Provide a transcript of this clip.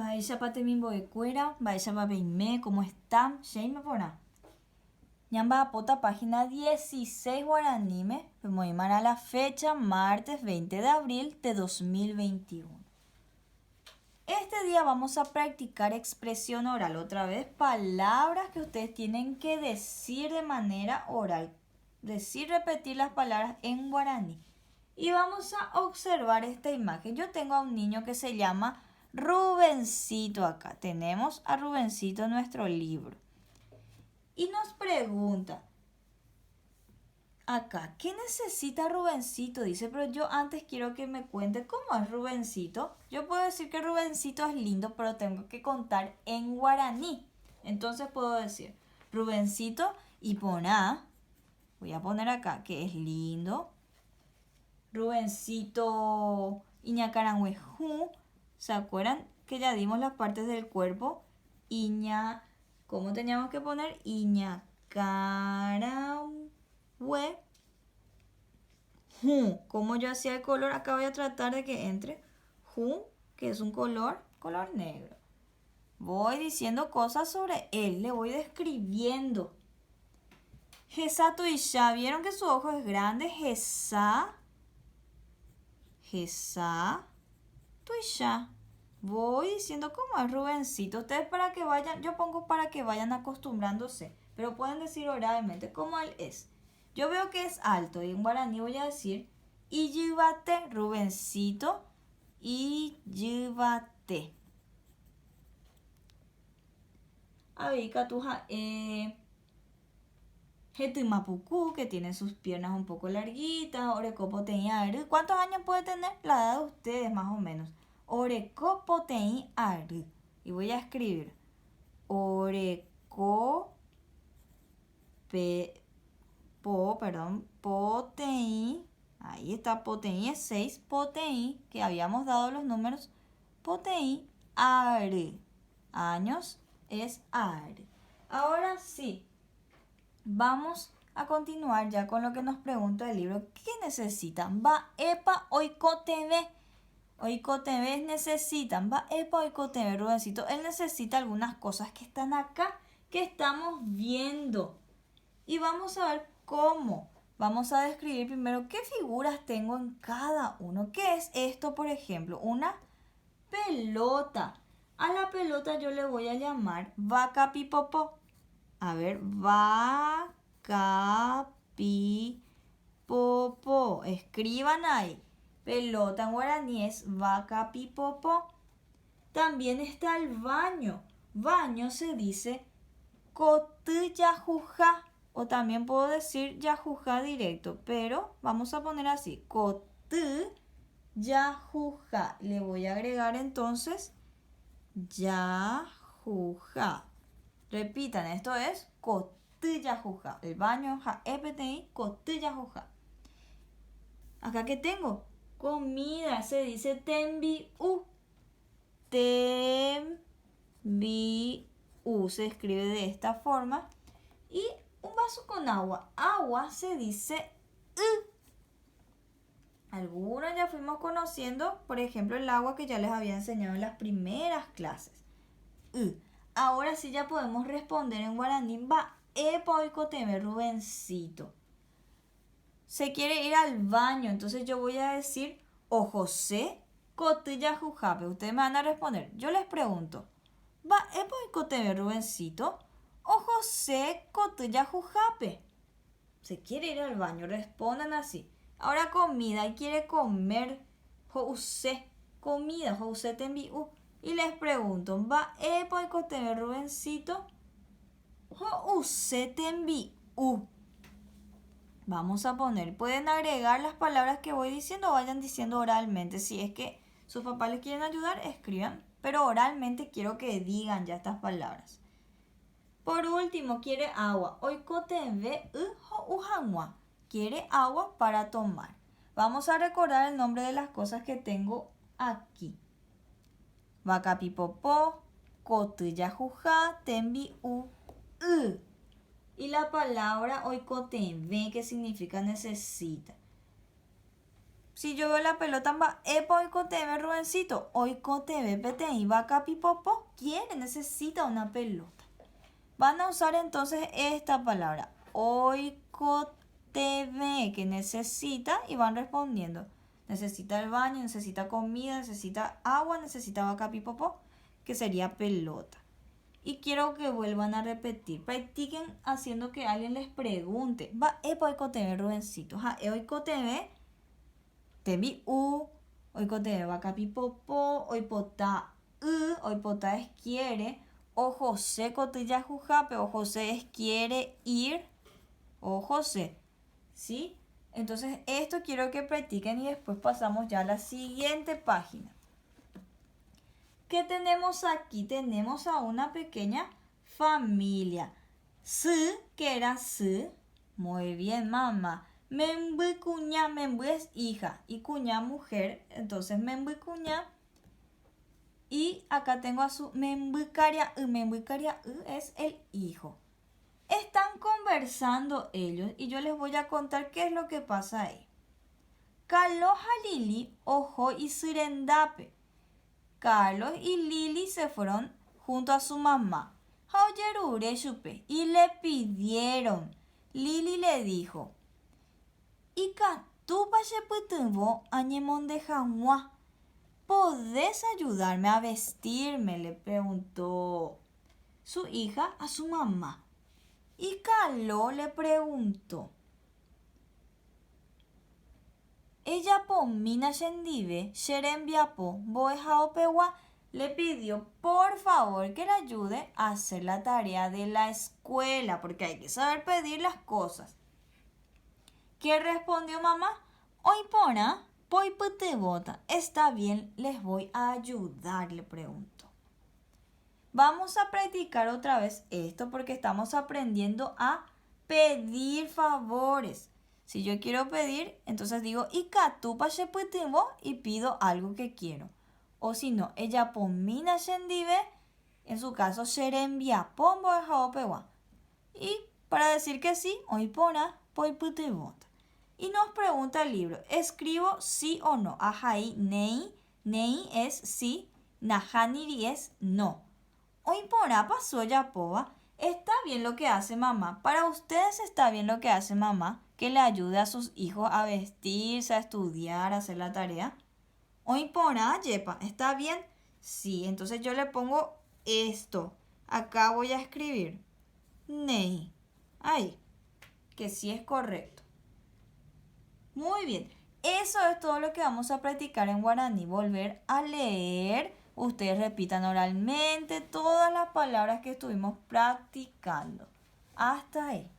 Baishapate mimboekuera, Baishapapeime, ¿cómo están? Sheime pona. Ñamba pota página 16 guaranime, a la fecha martes 20 de abril de 2021. Este día vamos a practicar expresión oral otra vez, palabras que ustedes tienen que decir de manera oral, repetir las palabras en guaraní. Y vamos a observar esta imagen. Yo tengo a un niño que se llama Rubencito acá. Tenemos a Rubencito en nuestro libro. Y nos pregunta, acá, ¿qué necesita Rubencito? Dice, pero yo antes quiero que me cuente cómo es Rubencito. Yo puedo decir que Rubencito es lindo, pero tengo que contar en guaraní. Entonces puedo decir, Rubencito y poná, voy a poner acá que es lindo. Rubencito Iñacaranhuejú. ¿Se acuerdan que ya dimos las partes del cuerpo? ¿Cómo teníamos que poner? Iñacaranhuejú. Como yo hacía el color, acá voy a tratar de que entre. Ju, que es un color negro. Voy diciendo cosas sobre él, le voy describiendo. Jesa Tuisha, ¿vieron que su ojo es grande? Jesa Tuisha. Voy diciendo cómo es Rubencito. Ustedes para que vayan, yo pongo para que vayan acostumbrándose, pero pueden decir oralmente cómo él es. Yo veo que es alto y en guaraní voy a decir Iyibate, Rubencito, Iyibate. Abika tuja Mapuku, que tiene sus piernas un poco larguitas. Orecopotein Aru. ¿Cuántos años puede tener? La edad de ustedes, más o menos. Orecopotein Aru. Y voy a escribir Potein. Ahí está, Potein es 6. Potein, que habíamos dado los números. Potein Aru. Años es Aru. Ahora sí. Vamos a continuar ya con lo que nos pregunta el libro. ¿Qué necesitan? Va epa oikotebe. Oikotebe necesitan. Va epa oikotebe, Rubencito. Él necesita algunas cosas que están acá, que estamos viendo. Y vamos a ver cómo. Vamos a describir primero qué figuras tengo en cada uno. ¿Qué es esto, por ejemplo? Una pelota. A la pelota yo le voy a llamar vaca pipopó. A ver, vaca, popo. Escriban ahí. Pelota en guaraní es vaca, popo. También está el baño. Baño se dice coty yajuja. O también puedo decir yajuja directo. Pero vamos a poner así. Coty yajuja. Le voy a agregar entonces yajuja. Repitan, esto es cotyyajuja. El baño, ja, epti, cotyyajuja. Acá que tengo, comida, se dice tembiu. Tembiu se escribe de esta forma. Y un vaso con agua. Agua se dice Algunos ya fuimos conociendo, por ejemplo, el agua que ya les había enseñado en las primeras clases. Ahora sí ya podemos responder en guaraní. Va epa oikoteme, Rubencito. Se quiere ir al baño, entonces yo voy a decir o José cotyya jujape. Ustedes me van a responder. Yo les pregunto, ¿va epa oikoteme, Rubencito? O José cotyya jujape. Se quiere ir al baño, respondan así. Ahora comida, y quiere comer José. Comida, José tembiu. Y les pregunto, ¿va epa oikoteme, Rubencito? José tembiu. Vamos a poner, pueden agregar las palabras que voy diciendo o vayan diciendo oralmente. Si es que sus papás les quieren ayudar, escriban. Pero oralmente quiero que digan ya estas palabras. Por último, quiere agua. Oikoteme ujanwa. Quiere agua para tomar. Vamos a recordar el nombre de las cosas que tengo aquí. Vaca pipopó, cotyyajuja, tembiu. Y la palabra oikoteme, que significa necesita. Si yo veo la pelota, va, epa, hoy cotebe, Rubencito, hoy cotebe, peteí, va capipopo, quiere, necesita una pelota. Van a usar entonces esta palabra, hoy cotebe, que necesita, y van respondiendo. Necesita el baño, necesita comida, necesita agua, necesita va capipopo, que sería pelota. Y quiero que vuelvan a repetir. Practiquen haciendo que alguien les pregunte. Va, epa, hoy cotebe, Rubencito. Ja, hoy cotebe, tebi u, hoy cotebe, va capipopo, hoy pota hoy pota es quiere, o José cotilla jujape, o José es quiere ir, o José. ¿Sí? Entonces, esto quiero que practiquen y después pasamos ya a la siguiente página. ¿Qué tenemos aquí? Tenemos a una pequeña familia. Su, que era su. Muy bien, mamá. Membu cuña, membu es hija y cuña mujer. Entonces, membu cuña. Y acá tengo a su membu caria es el hijo. Están conversando ellos y yo les voy a contar qué es lo que pasa ahí. Carlos Lili, ojo y sirendape. Carlos y Lili se fueron junto a su mamá. Y le pidieron. Lili le dijo, Ika, tú ¿podés ayudarme a vestirme? Le preguntó su hija a su mamá. Y Carlos le preguntó, ella pomina shendive, sherembiapo, boejaopewa, le pidió por favor que le ayude a hacer la tarea de la escuela, porque hay que saber pedir las cosas. ¿Qué respondió mamá? Hoy pona, poi bota. Está bien, les voy a ayudar, le preguntó. Vamos a practicar otra vez esto porque estamos aprendiendo a pedir favores. Si yo quiero pedir, entonces digo, y pido algo que quiero. O si no, ella pomina shendive, en su caso, sherembia pombo de jaopewa. Y para decir que sí, hoy pona, poi bota. Y nos pregunta el libro, ¿escribo sí o no? Ajai, nei, nei es sí, nahaniri es no. Hoy pona pasó ya poa. Está bien lo que hace mamá. Para ustedes está bien lo que hace mamá, que le ayude a sus hijos a vestirse, a estudiar, a hacer la tarea. Hoy pona, yepa, ¿está bien? Sí, entonces yo le pongo esto. Acá voy a escribir nei. Ahí, que sí es correcto. Muy bien, eso es todo lo que vamos a practicar en guaraní. Volver a leer. Ustedes repitan oralmente todas las palabras que estuvimos practicando. Hasta ahí.